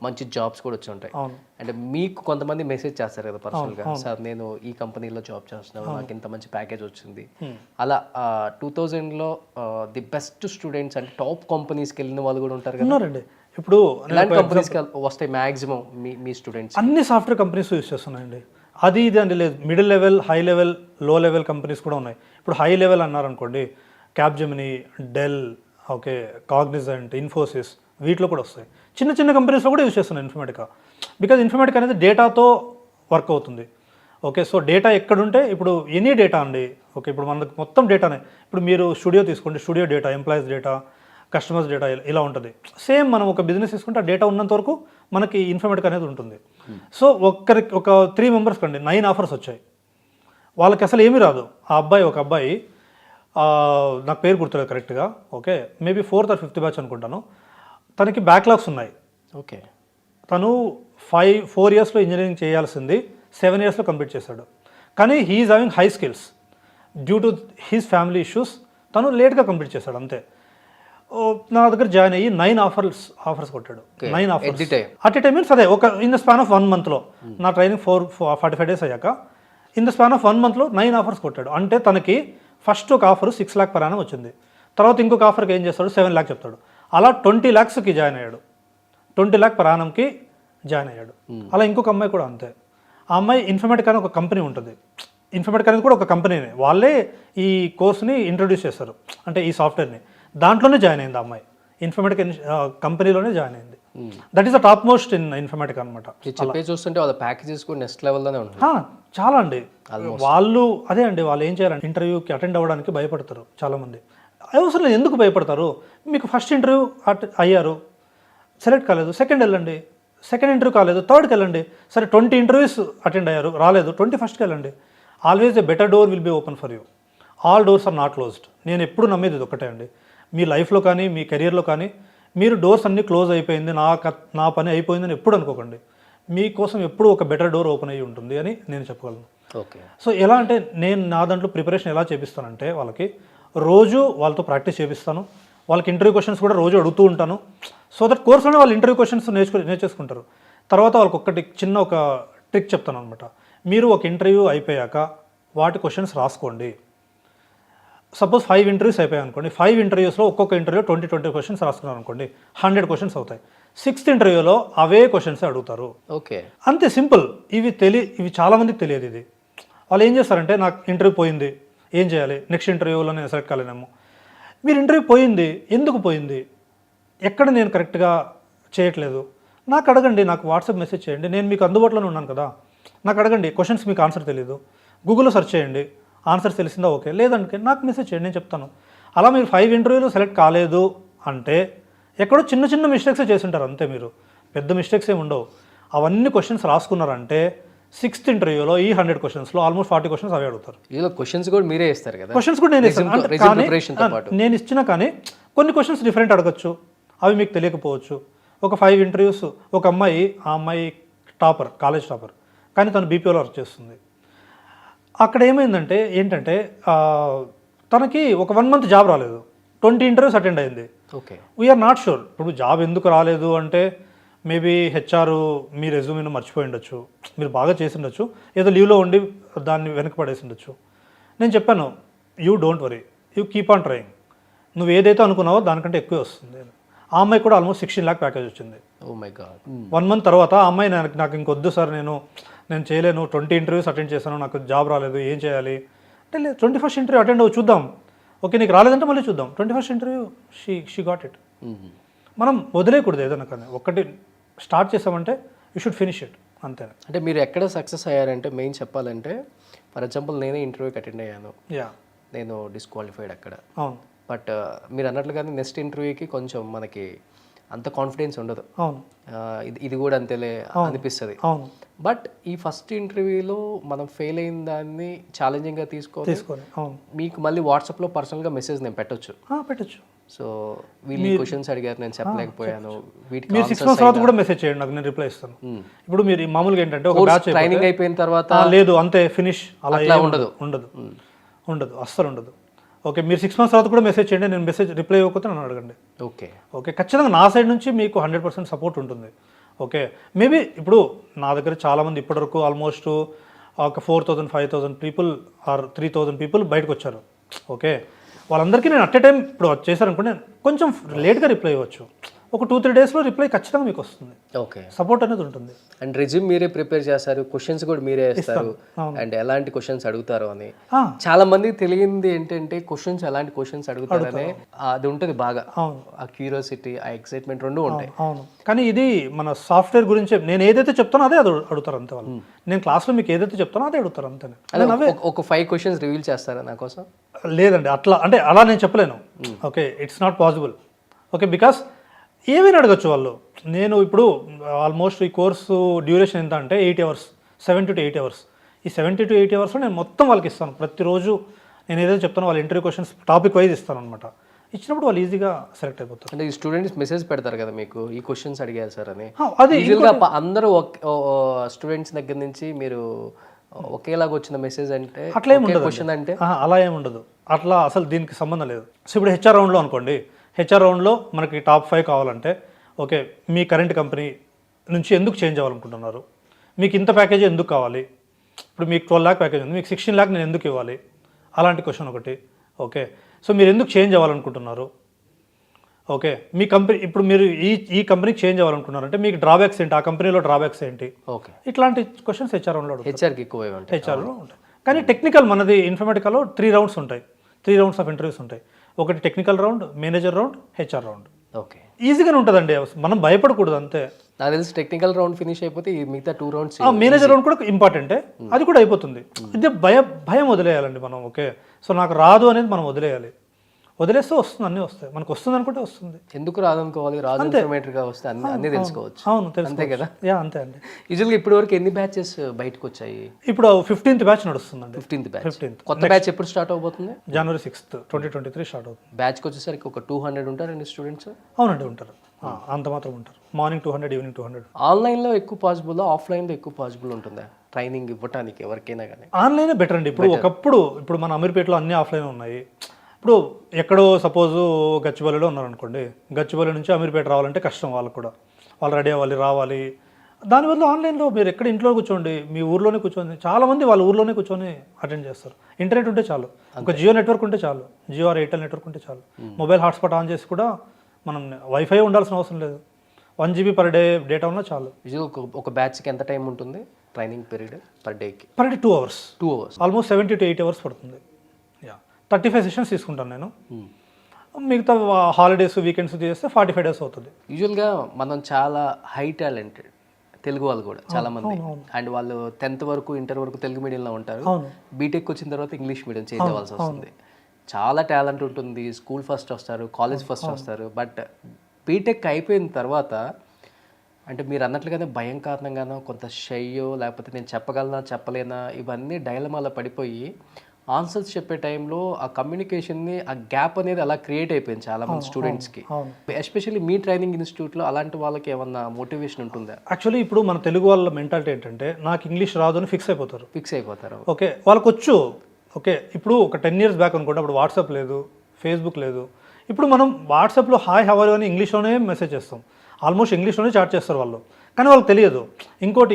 మంచి జాబ్స్ కూడా వచ్చి ఉంటాయి. అంటే మీకు కొంతమంది మెసేజ్ చేస్తారు కదా పర్సనల్గా, సార్ నేను ఈ కంపెనీలో జాబ్ చేస్తున్నాను, నాకు ఇంత మంచి ప్యాకేజ్ వచ్చింది. అలా 2000లో ది బెస్ట్ స్టూడెంట్స్ అంటే టాప్ కంపెనీస్కి వెళ్ళిన వాళ్ళు కూడా ఉంటారు కదా. ఉన్నారండి. ఇప్పుడు ఇలాంటి కంపెనీస్కి వస్తాయి మ్యాక్సిమం మీ స్టూడెంట్స్? అన్ని సాఫ్ట్వేర్ కంపెనీస్ యూజ్ చేస్తున్నాయండి. అది ఇది అండి లేదు, middle level, high level, low level companies కూడా ఉన్నాయి. ఇప్పుడు హై లెవెల్ అన్నారనుకోండి, Capgemini, Dell, okay, Cognizant, Infosys, వీటిలో కూడా వస్తాయి. చిన్న చిన్న కంపెనీస్లో కూడా యూజ్ చేస్తున్నాయి ఇన్ఫర్మేటికా. బికాజ్ ఇన్ఫర్మేటికా అనేది డేటాతో వర్క్ అవుతుంది. ఓకే, సో డేటా ఎక్కడుంటే ఇప్పుడు ఎనీ డేటా అండి. ఓకే, ఇప్పుడు మనకు మొత్తం డేటానే. ఇప్పుడు మీరు స్టూడియో తీసుకోండి, studio data, employees data, customers data ఇలా ఉంటుంది. సేమ్ మనం ఒక బిజినెస్ తీసుకుంటే ఆ డేటా ఉన్నంత వరకు మనకి ఇన్ఫర్మేటికా అనేది ఉంటుంది. సో ఒక 3 members కండి 9 offers వచ్చాయి. వాళ్ళకి అసలు ఏమీ రాదు. ఒక అబ్బాయి నాకు పేరు గుర్తులేదు కరెక్ట్గా, okay, maybe 4th or 5th batch అనుకుంటాను. తనకి బ్యాక్లాగ్స్ ఉన్నాయి. ఓకే, తను 4 yearsలో ఇంజనీరింగ్ చేయాల్సింది 7 yearsలో కంప్లీట్ చేశాడు. కానీ he's having high skills. Due to his family issues తను లేట్గా కంప్లీట్ చేశాడు అంతే. నా దగ్గర జాయిన్ అయ్యి 9 offers కొట్టాడు. 9 offers at a time means అదే ఒక ఇన్ ద స్పాన్ ఆఫ్ 1 monthలో. నా ట్రైనింగ్ 45 days అయ్యాక in the span of 1 monthలో 9 offers కొట్టాడు. అంటే తనకి ఫస్ట్ ఒక ఆఫర్ 6 lakh per annum వచ్చింది. తర్వాత ఇంకొక ఆఫర్కి ఏం చేస్తాడు, 7 lakh చెప్తాడు. అలా 20 lakhsకి జాయిన్ అయ్యాడు. 20 lakh per annumకి జాయిన్ అయ్యాడు. అలా ఇంకొక అమ్మాయి కూడా అంతే. ఆ అమ్మాయి ఇన్ఫర్మేటికా అని ఒక కంపెనీ ఉంటుంది. ఇన్ఫర్మేటికా అనేది కూడా ఒక కంపెనీనే, వాళ్ళే ఈ కోర్స్ని ఇంట్రొడ్యూస్ చేస్తారు, అంటే ఈ సాఫ్ట్వేర్ని. దాంట్లోనే జాయిన్ అయింది ఆ అమ్మాయి, ఇన్ఫర్మేటికా కంపెనీలోనే జాయిన్ అయింది. That is the top most in Informatica అనమాట. చెప్పే చూస్తుంటే వాళ్ళ ప్యాకేజెస్ కూడా నెక్స్ట్ లెవెల్లోనే ఉంటాయి. చాలా అండి. వాళ్ళు అదే అండి, వాళ్ళు ఏం చేయాలంటే ఇంటర్వ్యూకి అటెండ్ అవ్వడానికి భయపడతారు చాలామంది. అవసరం లేదు, ఎందుకు భయపడతారు? మీకు ఫస్ట్ ఇంటర్వ్యూ అయ్యారు, సెలెక్ట్ కాలేదు, సెకండ్ వెళ్ళండి. సెకండ్ ఇంటర్వ్యూ కాలేదు, థర్డ్కి వెళ్ళండి. సరే 20 interviews అటెండ్ అయ్యారు, రాలేదు, 21st వెళ్ళండి. Always a better door will be open for you. All doors are not closed. నేను ఎప్పుడు నమ్మేది ఇది ఒకటే అండి, మీ లైఫ్లో కానీ మీ కెరియర్లో కానీ మీరు డోర్స్ అన్నీ క్లోజ్ అయిపోయింది, నా పని అయిపోయిందని ఎప్పుడు అనుకోకండి. మీకోసం ఎప్పుడు ఒక బెటర్ డోర్ ఓపెన్ అయ్యి ఉంటుంది అని నేను చెప్పగలను. ఓకే, సో ఎలా అంటే నేను నా దాంట్లో ప్రిపరేషన్ ఎలా చేపిస్తానంటే వాళ్ళకి రోజు వాళ్ళతో ప్రాక్టీస్ చేపిస్తాను. వాళ్ళకి ఇంటర్వ్యూ క్వశ్చన్స్ కూడా రోజు అడుగుతూ ఉంటాను. సో దట్ కోర్స్లోనే వాళ్ళు ఇంటర్వ్యూ క్వశ్చన్స్ నేర్చేసుకుంటారు. తర్వాత వాళ్ళకి ఒక ట్రిక్ చెప్తాను అనమాట. మీరు ఒక ఇంటర్వ్యూ అయిపోయాక వాటి క్వశ్చన్స్ రాసుకోండి. సపోజ్ 5 interviews అయిపోయాయి అనుకోండి, 5 interviewsలో ఒక్కొక్క ఇంటర్వ్యూ 20 questions రాసుకున్నారు అనుకోండి, 100 questions అవుతాయి. 6th interviewలో అవే క్వశ్చన్స్ అడుగుతారు. ఓకే, అంతే సింపుల్. ఇవి చాలామందికి తెలియదు. ఇది వాళ్ళు ఏం చేస్తారంటే, నాకు ఇంటర్వ్యూ పోయింది, ఏం చేయాలి, నెక్స్ట్ ఇంటర్వ్యూలో నేను సెలెక్ట్ కాలేనేమో. మీరు ఇంటర్వ్యూ పోయింది, ఎందుకు పోయింది, ఎక్కడ నేను కరెక్ట్గా చేయట్లేదు, నాకు అడగండి, నాకు వాట్సాప్ మెసేజ్ చేయండి, నేను మీకు అందుబాటులోనే ఉన్నాను కదా, నాకు అడగండి. క్వశ్చన్స్ మీకు ఆన్సర్ తెలియదు, గూగుల్లో సెర్చ్ చేయండి, ఆన్సర్ తెలిసిందా ఓకే, లేదంటే నాకు మెసేజ్ చేయండి, నేను చెప్తాను. అలా మీరు 5 ఇంటర్వ్యూలు సెలెక్ట్ కాలేదు అంటే ఎక్కడో చిన్న చిన్న మిస్టేక్సే చేసి ఉంటారు అంతే, మీరు పెద్ద మిస్టేక్స్ ఏమి ఉండవు. అవన్నీ క్వశ్చన్స్ రాసుకున్నారంటే 6th ఇంటర్వ్యూలో ఈ 100 క్వశ్చన్స్లో ఆల్మోస్ట్ 40 క్వశ్చన్స్ అవే అడుగుతారు. ఇలా క్వశ్చన్స్ కూడా మీరే ఇస్తారు కదా? క్వశ్చన్స్ కూడా నేను ఇస్తాను, అంటే కానీ నేను ఇచ్చినా కానీ కొన్ని క్వశ్చన్స్ డిఫరెంట్ అడగచ్చు, అవి మీకు తెలియకపోవచ్చు. ఒక 5 ఇంటర్వ్యూస్, ఒక అమ్మాయి, ఆ అమ్మాయి టాపర్, కాలేజ్ టాపర్, కానీ తను బీపీఓలో వర్క్ చేస్తుంది. అక్కడ ఏమైందంటే ఏంటంటే తనకి ఒక 1 మంత్ జాబ్ రాలేదు, 20 ఇంటర్వ్యూస్ అటెండ్ అయింది. Okay, we are not sure. ఇప్పుడు జాబ్ ఎందుకు రాలేదు అంటే మేబీ హెచ్ఆర్ మీ రెజ్యూమేను మర్చిపోయి ఉండొచ్చు, మీరు బాగా చేసి ఉండొచ్చు, ఏదో లీవ్లో ఉండి దాన్ని వెనక్కి పడేసి ఉండొచ్చు. నేను చెప్పాను, you don't worry, you keep on trying, నువ్వు ఏదైతే అనుకున్నావో దానికంటే ఎక్కువే వస్తుంది. ఆ అమ్మాయి కూడా ఆల్మోస్ట్ 16 lakh ప్యాకేజ్ వచ్చింది. Oh my God. 1 మంత్ తర్వాత ఆ అమ్మాయి నాకు ఇంకొద్దు సార్, నేను చేయలేను, 20 ఇంటర్వ్యూస్ అటెండ్ చేశాను, నాకు జాబ్ రాలేదు, ఏం చేయాలి అంటే, లేదు 21st ఇంటర్వ్యూ అటెండ్ అవ్వు, చూద్దాం, ఓకే నీకు రాలేదంటే మళ్ళీ చూద్దాం. 21st interview she got it. మనం వదిలేయకూడదు ఏదైనా, కానీ ఒక్కటి స్టార్ట్ చేసామంటే యూ షుడ్ ఫినిష్ ఇట్, అంతే. అంటే మీరు ఎక్కడ సక్సెస్ అయ్యారంటే మెయిన్ చెప్పాలంటే, ఫర్ ఎగ్జాంపుల్ నేనే ఇంటర్వ్యూకి అటెండ్ అయ్యాను, నేను డిస్క్వాలిఫైడ్ అక్కడ. అవును. బట్ మీరు అన్నట్లుగానే నెక్స్ట్ ఇంటర్వ్యూకి కొంచెం మనకి అంత కాన్ఫిడెన్స్ ఉండదు. అవును. ఇది కూడా అంతేలే అనిపిస్తుంది. అవును. బట్ ఈ ఫస్ట్ ఇంటర్వ్యూలో మనం ఫెయిల్ అయిన దాన్ని ఛాలెంజింగ్గా తీసుకొని అవును, మీకు మళ్ళీ వాట్సాప్లో పర్సనల్గా మెసేజ్ నేను పెట్టొచ్చు. సో వీళ్ళు క్వశ్చన్స్ అడిగారు, నేను చెప్పలేకపోయాను, వీటికి మీరు 6 months తర్వాత కూడా మెసేజ్ చేయండి నాకు, నేను రిప్లై ఇస్తాను. ఇప్పుడు మీరు మామూలుగా ఏంటంటే ఒక బ్యాచ్ ట్రైనింగ్ అయిపోయిన తర్వాత లేదు అంతే ఫినిష్, అలా ఉండదు, ఉండదు, అస్సలు ఉండదు. ఓకే, మీరు 6 months తర్వాత కూడా మెసేజ్ చేయండి, నేను మెసేజ్ రిప్లై ఇవ్వకపోతే నన్ను అడగండి. ఓకే, ఖచ్చితంగా నా సైడ్ నుంచి మీకు 100% సపోర్ట్ ఉంటుంది. ఓకే, మేబీ ఇప్పుడు నా దగ్గర చాలామంది ఇప్పటివరకు ఆల్మోస్ట్ ఒక 4,000 5,000 పీపుల్ ఆర్ 3,000 పీపుల్ బయటకు వచ్చారు. ఓకే, వాళ్ళందరికీ నేను అట్ ఏ టైం ఇప్పుడు చేశారనుకుంటే కొంచెం లేట్గా రిప్లై ఇవ్వచ్చు, ఒక 2-3 daysలో రిప్లై ఖచ్చితంగా మీకు వస్తుంది. ఓకే, సపోర్ట్ అనేది ఉంటుంది. అండ్ రెజ్యూమ్ మీరే ప్రిపేర్ చేస్తారు, క్వశ్చన్స్ కూడా మీరే వేస్తారు, అండ్ ఎలాంటి క్వశ్చన్స్ అడుగుతారు అని. చాలా మందికి తెలియంది ఏంటంటే క్వశ్చన్స్ ఎలాంటి క్వశ్చన్స్ అడుగుతారనే అది ఉంటుంది బాగా, ఆ క్యూరియాసిటీ, ఆ ఎక్సైట్మెంట్ రెండు ఉంటాయి. అవును, కానీ ఇది మన సాఫ్ట్వేర్ గురించి నేను ఏదైతే చెప్తానో అదే అడుగుతారు అంతే వాళ్ళు. నేను క్లాస్లో మీకు ఏదైతే చెప్తానో అదే అడుగుతారు అంతే. ఒక 5 questions రివీల్ చేస్తారా నా కోసం? లేదండి, అలా నేను చెప్పలేను. Okay, it's not possible. Okay, because ఏమైనా అడగచ్చు వాళ్ళు. నేను ఇప్పుడు ఆల్మోస్ట్ ఈ కోర్సు డ్యూరేషన్ ఎంత అంటే 8 hours, 70 to 8 hours. ఈ 70 to 8 hours నేను మొత్తం వాళ్ళకి ఇస్తాను. ప్రతిరోజు నేను ఏదైతే చెప్తానో వాళ్ళ ఇంటర్వ్యూ క్వశ్చన్స్ టాపిక్ వైజ్ ఇస్తాను అనమాట. ఇచ్చినప్పుడు వాళ్ళు ఈజీగా సెలెక్ట్ అయిపోతారు. అంటే ఈ స్టూడెంట్స్ మెసేజ్ పెడతారు కదా మీకు, ఈ క్వశ్చన్స్ అడిగారు సార్ అని. అది అందరూ స్టూడెంట్స్ దగ్గర నుంచి మీరు ఒకేలాగా వచ్చిన మెసేజ్ అంటే అట్లా ఏమి ఉండదు క్వశ్చన్ అంటే, అలా ఏమి ఉండదు, అట్లా అసలు దీనికి సంబంధం లేదు. సో ఇప్పుడు హెచ్ఆర్ రౌండ్లో అనుకోండి, హెచ్ఆర్ రౌండ్లో మనకి టాప్ 5 కావాలంటే, ఓకే మీ కరెంట్ కంపెనీ నుంచి ఎందుకు చేంజ్ అవ్వాలనుకుంటున్నారు, మీకు ఇంత ప్యాకేజ్ ఎందుకు కావాలి, ఇప్పుడు మీకు 12 lakh ప్యాకేజ్ ఉంది, మీకు 16 lakh నేను ఎందుకు ఇవ్వాలి, అలాంటి క్వశ్చన్ ఒకటి. ఓకే, సో మీరు ఎందుకు చేంజ్ అవ్వాలనుకుంటున్నారు, ఓకే మీ కంపెనీ ఇప్పుడు మీరు ఈ కంపెనీకి చేంజ్ అవ్వాలనుకున్నారంటే మీకు డ్రాబ్యాక్స్ ఏంటి, ఆ కంపెనీలో డ్రాబ్యాక్స్ ఏంటి, ఓకే ఇట్లాంటి క్వశ్చన్స్ హెచ్ఆర్ రౌండ్లో హెచ్ఆర్కి ఎక్కువ ఉంటాయి. హెచ్ఆర్లో ఉంటాయి. కానీ టెక్నికల్ మనది ఇన్ఫర్మేటికాలో 3 rounds ఉంటాయి, 3 rounds ఆఫ్ ఇంటర్వ్యూస్ ఉంటాయి. ఒకటి technical round, manager round, HR round. Okay, ఈజీగానే ఉంటుందండి, మనం భయపడకూడదు అంతే. నాకు తెలిసి టెక్నికల్ రౌండ్ ఫినిష్ అయిపోతే ఈ మిగతా 2 rounds మేనేజర్ రౌండ్ కూడా ఇంపార్టెంటే, అది కూడా అయిపోతుంది. ఇదే భయం వదిలేయాలండి మనం. ఓకే, సో నాకు రాదు అనేది మనం వదిలేయాలి, వదిలేస్తే వస్తుంది, అన్నీ వస్తాయి. మనకు వస్తుంది అనుకుంటే వస్తుంది. ఎందుకు రాదనుకోవాలి, రాదు ఇన్ఫర్మేటర్గా వస్తే అన్నీ తెలుసుకోవచ్చు. అవును, అంతే కదా. అంతే అండి. యూజువల్గా ఇప్పటి వరకు ఎన్ని బ్యాచెస్ బయటకు వచ్చాయి? ఇప్పుడు 15th బ్యాచ్ నడుస్తుందండి. 15th కొత్త బ్యాచ్ ఎప్పుడు స్టార్ట్ అవబోతుంది? January 6th, 2023 స్టార్ట్ అవుతుంది. బ్యాచ్కి వచ్చేసరికి ఒక 200 ఉంటారండి స్టూడెంట్స్? అవునండి, ఉంటారు, అంత మాత్రం ఉంటారు. Morning 200, evening 200. ఆన్లైన్లో ఎక్కువ పాసిబుల్, ఆఫ్లైన్లో ఎక్కువ పాసిబుల్ ఉంటుందా ట్రైనింగ్ ఇవ్వడానికి ఎవరికైనా కానీ? ఆన్లైనే బెటర్ అండి. ఇప్పుడు మన అమీర్పేటలో అన్ని ఆఫ్లైన్ ఉన్నాయి. ఇప్పుడు ఎక్కడో సపోజు గచ్చిబౌలిలో ఉన్నారనుకోండి, గచ్చిబౌలి నుంచి అమీర్పేట రావాలంటే కష్టం, వాళ్ళకు కూడా వాళ్ళు రెడీ అవ్వాలి, రావాలి. దానివల్ల ఆన్లైన్లో మీరు ఎక్కడ ఇంట్లో కూర్చోండి, మీ ఊర్లోనే కూర్చొని, చాలామంది వాళ్ళ ఊర్లోనే కూర్చొని అటెండ్ చేస్తారు. ఇంటర్నెట్ ఉంటే చాలు, ఒక జియో నెట్వర్క్ ఉంటే చాలు, జియో ఆర్ ఎయిర్టెల్ నెట్వర్క్ ఉంటే చాలు. మొబైల్ హాట్స్పాట్ ఆన్ చేసి కూడా మనం వైఫై ఉండాల్సిన అవసరం లేదు, 1 GB per day డేటా ఉన్నా చాలు. ఒక బ్యాచ్కి ఎంత టైం ఉంటుంది ట్రైనింగ్ పీరియడ్ పర్ డేకి? Per day 2 hours, almost 70 to 8 hours పడుతుంది. 35 sessions తీసుకుంటాను నేను. మిగతా హాలిడేస్, వీకెండ్స్ చేస్తే 45 days అవుతుంది. యూజువల్గా మనం చాలా హై టాలెంటెడ్, తెలుగు వాళ్ళు కూడా చాలా మంది, అండ్ వాళ్ళు 10th వరకు ఇంటర్ వరకు తెలుగు మీడియంలో ఉంటారు, బీటెక్ వచ్చిన తర్వాత ఇంగ్లీష్ మీడియం చేంజ్ అవ్వాల్సి వస్తుంది. చాలా టాలెంట్ ఉంటుంది, స్కూల్ ఫస్ట్ వస్తారు, కాలేజ్ ఫస్ట్ వస్తారు, బట్ బీటెక్ అయిపోయిన తర్వాత అంటే మీరు అన్నట్లుగానే భయం కారణంగానో కొంత షయ్యో లేకపోతే నేను చెప్పగలనా చెప్పలేనా ఇవన్నీ డైలమాలో పడిపోయి ఆన్సర్స్ చెప్పే టైంలో ఆ కమ్యూనికేషన్ని ఆ గ్యాప్ అనేది అలా క్రియేట్ అయిపోయింది చాలా మంది స్టూడెంట్స్కి. ఎస్పెషల్లీ మీ ట్రైనింగ్ ఇన్స్టిట్యూట్లో అలాంటి వాళ్ళకి ఏమన్నా మోటివేషన్ ఉంటుందా? యాక్చువల్లీ ఇప్పుడు మన తెలుగు వాళ్ళ మెంటాలిటీ ఏంటంటే నాకు ఇంగ్లీష్ రాదు అని ఫిక్స్ అయిపోతారు. ఓకే, వాళ్ళకి వచ్చు. ఓకే, ఇప్పుడు ఒక 10 years బ్యాక్ అనుకుంటే అప్పుడు వాట్సాప్ లేదు, ఫేస్బుక్ లేదు. ఇప్పుడు మనం వాట్సాప్లో హాయ్ హౌ ఆర్ యు అని ఇంగ్లీష్లోనే మెసేజ్ చేస్తాం, ఆల్మోస్ట్ ఇంగ్లీష్లోనే చాట్ చేస్తారు వాళ్ళు, కానీ వాళ్ళకి తెలియదు.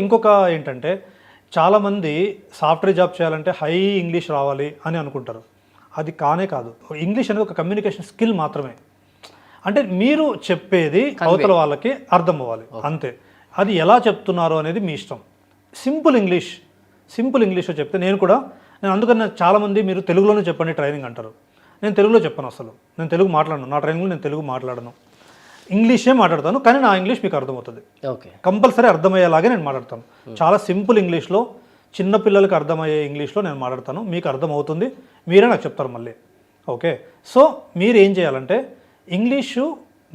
ఇంకొక ఏంటంటే చాలామంది సాఫ్ట్వేర్ జాబ్ చేయాలంటే హై ఇంగ్లీష్ రావాలి అని అనుకుంటారు. అది కానే కాదు. ఇంగ్లీష్ అనేది ఒక కమ్యూనికేషన్ స్కిల్ మాత్రమే. అంటే మీరు చెప్పేది అవతల వాళ్ళకి అర్థం అవ్వాలి అంతే. అది ఎలా చెప్తున్నారో అనేది మీ ఇష్టం. సింపుల్ ఇంగ్లీష్లో చెప్తే నేను అందుకని చాలామంది మీరు తెలుగులోనే చెప్పండి ట్రైనింగ్ అంటారు. నేను తెలుగులో చెప్పను, అసలు నేను తెలుగు మాట్లాడను. నా ట్రైనింగ్లో నేను తెలుగు మాట్లాడను, ఇంగ్లీషే మాట్లాడతాను, కానీ నా ఇంగ్లీష్ మీకు అర్థమవుతుంది. ఓకే, కంపల్సరీ అర్థమయ్యేలాగే నేను మాట్లాడతాను. చాలా సింపుల్ ఇంగ్లీష్లో, చిన్నపిల్లలకి అర్థమయ్యే ఇంగ్లీష్లో నేను మాట్లాడతాను. మీకు అర్థమవుతుంది, మీరే నాకు చెప్తారు మళ్ళీ. ఓకే, సో మీరు ఏం చేయాలంటే ఇంగ్లీషు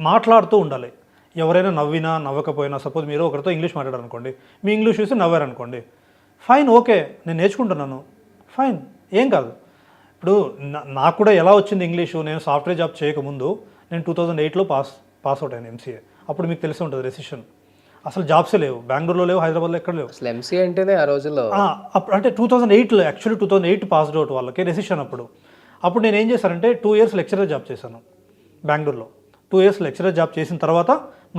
మాట్లాడుతూ ఉండాలి. ఎవరైనా నవ్వినా నవ్వకపోయినా, సపోజ్ మీరు ఒకరితో ఇంగ్లీష్ మాట్లాడారనుకోండి, మీ ఇంగ్లీష్ చూసి నవ్వారనుకోండి, ఫైన్, ఓకే, నేను నేర్చుకుంటున్నాను, ఫైన్, ఏం కాదు. ఇప్పుడు నాకు కూడా ఎలా వచ్చింది ఇంగ్లీషు, నేను సాఫ్ట్వేర్ జాబ్ చేయకముందు నేను 2008లో పాస్ అవుట్ అయ్యాను ఎంసీఏ. అప్పుడు మీకు తెలిసి ఉంటుంది రెసిషన్, అసలు జాబ్సే లేవు, బెంగళూరులో లేవు, హైదరాబాద్లో ఎక్కడ లేవు. అసలు ఎంసీఏ అంటేనే ఆ రోజుల్లో అంటే 2008లో, యాక్చువల్లీ 2008 పాస్డ్ అవుట్ వాళ్ళకి రెసిషన్. అప్పుడు నేను ఏం చేశానంటే 2 years లెక్చరర్ జాబ్ చేశాను బెంగళూరులో. 2 years లెక్చరర్ జాబ్ చేసిన తర్వాత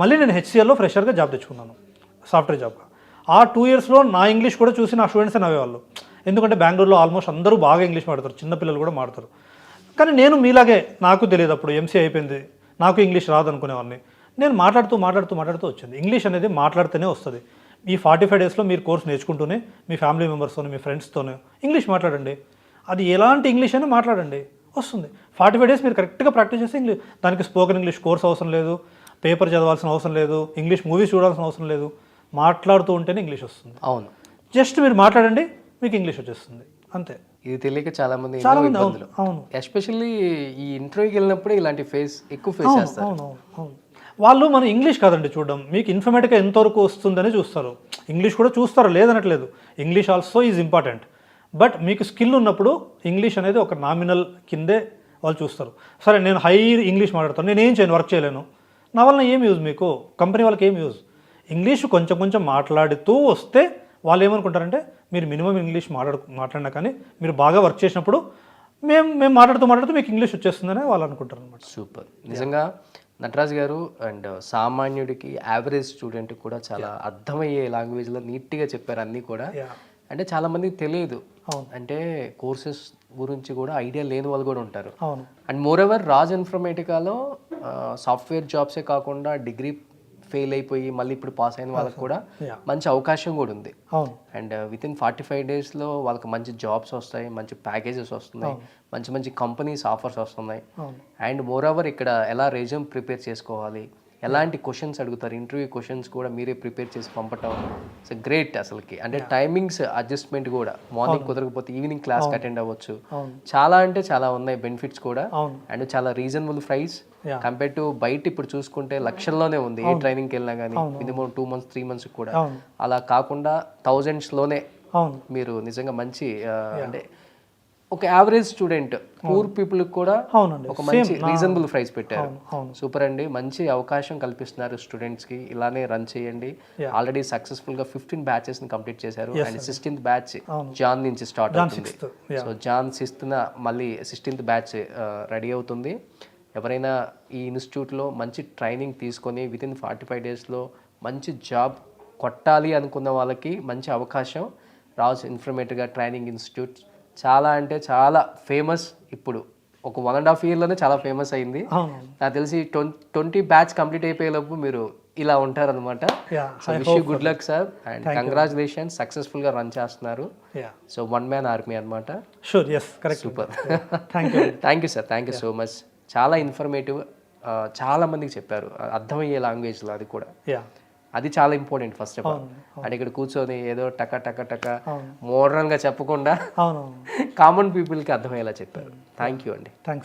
మళ్ళీ నేను హెచ్సిఎల్లో ఫ్రెషర్గా జాబ్ తెచ్చుకున్నాను, సాఫ్ట్వేర్ జాబ్గా. ఆ 2 yearsలో నా ఇంగ్లీష్ కూడా చూసి నా స్టూడెంట్సే నవ్వేవాళ్ళు. ఎందుకంటే బెంగళూరులో ఆల్మోస్ట్ అందరూ బాగా ఇంగ్లీష్ మాట్లాడతారు, చిన్నపిల్లలు కూడా మాట్లాడతారు. కానీ నేను మీలాగే, నాకు తెలియదు అప్పుడు ఎంసీఏ అయిపోయింది, నాకు ఇంగ్లీష్ రాదు అనుకునేవాడిని. నేను మాట్లాడుతూ వచ్చింది. ఇంగ్లీష్ అనేది మాట్లాడితేనే వస్తుంది. ఈ 45 daysలో మీరు కోర్స్ నేర్చుకుంటూనే మీ ఫ్యామిలీ మెంబర్స్తోనే, మీ ఫ్రెండ్స్తోనే ఇంగ్లీష్ మాట్లాడండి. అది ఎలాంటి ఇంగ్లీష్ అయినా మాట్లాడండి, వస్తుంది. 45 days మీరు కరెక్ట్గా ప్రాక్టీస్ చేస్తే ఇంగ్లీష్, దానికి స్పోకెన్ ఇంగ్లీష్ కోర్స్ అవసరం లేదు, పేపర్ చదవాల్సిన అవసరం లేదు, ఇంగ్లీష్ మూవీస్ చూడాల్సిన అవసరం లేదు. మాట్లాడుతూ ఉంటేనే ఇంగ్లీష్ వస్తుంది. అవును, జస్ట్ మీరు మాట్లాడండి, మీకు ఇంగ్లీష్ వచ్చేస్తుంది, అంతే. ఇది తెలియక చాలా మంది అవును, ఎస్పెషల్లీ ఈ ఇంటర్వ్యూకి వెళ్ళినప్పుడే ఇలాంటి ఎక్కువ ఫేస్ చేస్తారు. అవును. వాళ్ళు మన ఇంగ్లీష్ కాదండి చూడడం, మీకు ఇన్ఫర్మేటివ్గా ఎంతవరకు వస్తుందని చూస్తారు. ఇంగ్లీష్ కూడా చూస్తారు, లేదనట్లేదు, English also is important. But మీకు స్కిల్ ఉన్నప్పుడు ఇంగ్లీష్ అనేది ఒక నామినల్ కిందే వాళ్ళు చూస్తారు. సరే, నేను హై ఇంగ్లీష్ మాట్లాడతాను, నేను ఏం చేయను, వర్క్ చేయలేను, నా వల్ల ఏం యూజ్, మీకు కంపెనీ వాళ్ళకి ఏం యూజ్? ఇంగ్లీష్ కొంచెం మాట్లాడుతూ వస్తే వాళ్ళు ఏమనుకుంటారంటే మీరు మినిమం ఇంగ్లీష్ మాట్లాడినా కానీ మీరు బాగా వర్క్ చేసినప్పుడు మేము మాట్లాడుతూ మీకు ఇంగ్లీష్ వచ్చేస్తుందని వాళ్ళు అనుకుంటారు అనమాట. సూపర్. నిజంగా నటరాజ్ గారు అండ్ సామాన్యుడికి, యావరేజ్ స్టూడెంట్కి కూడా చాలా అర్థమయ్యే లాంగ్వేజ్లో నీట్గా చెప్పారు అన్నీ కూడా. అంటే చాలామందికి తెలియదు, అంటే కోర్సెస్ గురించి కూడా ఐడియా లేని వాళ్ళు కూడా ఉంటారు. అండ్ మోర్ ఎవర్ రాజ్ ఇన్ఫర్మేటికాలో సాఫ్ట్వేర్ జాబ్సే కాకుండా డిగ్రీ ఫెయిల్ అయిపోయి మళ్ళీ ఇప్పుడు పాస్ అయిన వాళ్ళకి కూడా మంచి అవకాశం కూడా ఉంది. అండ్ వితిన్ 45 daysలో వాళ్ళకి మంచి జాబ్స్ వస్తాయి, మంచి ప్యాకేజెస్ వస్తున్నాయి, మంచి కంపెనీస్ ఆఫర్స్ వస్తున్నాయి. అండ్ మోర్ ఓవర్ ఇక్కడ ఎలా రెజ్యూమ్ ప్రిపేర్ చేసుకోవాలి, ఎలాంటి క్వశ్చన్స్ అడుగుతారు, ఇంటర్వ్యూ క్వశ్చన్స్ కూడా మీరే ప్రిపేర్ చేసి పంపటం ఇట్స్ గ్రేట్ అసలుకి. అంటే టైమింగ్స్ అడ్జస్ట్మెంట్ కూడా, మార్నింగ్ కుదరకపోతే ఈవినింగ్ క్లాస్కి అటెండ్ అవ్వచ్చు. చాలా అంటే చాలా ఉన్నాయి బెనిఫిట్స్ కూడా. అండ్ చాలా రీజనబుల్ ప్రైస్ కంపేర్ టు బయట ఇప్పుడు చూసుకుంటే లక్షల్లోనే ఉంది ఏ ట్రైనింగ్కి వెళ్ళినా కానీ, మినిమం 2 months 3 months కూడా. అలా కాకుండా థౌజండ్స్లోనే మీరు నిజంగా మంచి అంటే ఒక యావరేజ్ స్టూడెంట్, పూర్ పీపుల్ కూడా ఒక మంచి రీజనబుల్ ప్రైస్ పెట్టారు. సూపర్ అండి, మంచి అవకాశం కల్పిస్తున్నారు స్టూడెంట్స్కి. ఇలానే రన్ చేయండి. ఆల్రెడీ సక్సెస్ఫుల్గా 15 batches ని కంప్లీట్ చేశారు. అండ్ 16th batch జాన్ నుంచి స్టార్ట్ అవుతుంది. సో జాన్ 6th మళ్ళీ 16th batch రెడీ అవుతుంది. ఎవరైనా ఈ ఇన్స్టిట్యూట్లో మంచి ట్రైనింగ్ తీసుకొని వితిన్ 45 daysలో మంచి జాబ్ కొట్టాలి అనుకున్న వాళ్ళకి మంచి అవకాశం. రాజ్ ఇన్ఫర్మేటివ్గా ట్రైనింగ్ ఇన్స్టిట్యూట్ చాలా అంటే చాలా ఫేమస్. ఇప్పుడు ఒక 1.5 yearలోనే చాలా ఫేమస్ అయింది. నాకు తెలిసి 20 batch కంప్లీట్ అయిపోయేలోపు మీరు ఇలా ఉంటారనమాట. So wish you good luck sir and congratulations, సక్సెస్ఫుల్గా రన్ చేస్తున్నారు. సో వన్ మ్యాన్ ఆర్మీ అనమాట. Super, thank you sir, thank you so much. చాలా ఇన్ఫర్మేటివ్, చాలా మందికి చెప్పారు అర్థమయ్యే లాంగ్వేజ్లో, అది కూడా. అది చాలా ఇంపార్టెంట్ ఫస్ట్ ఆఫ్ ఆల్. అంటే ఇక్కడ కూర్చొని ఏదో టక టక టక మోడర్న్గా చెప్పకుండా అవును కామన్ పీపుల్కి అర్థమయ్యేలా చెప్పారు. థ్యాంక్ యూ అండి. థ్యాంక్స్.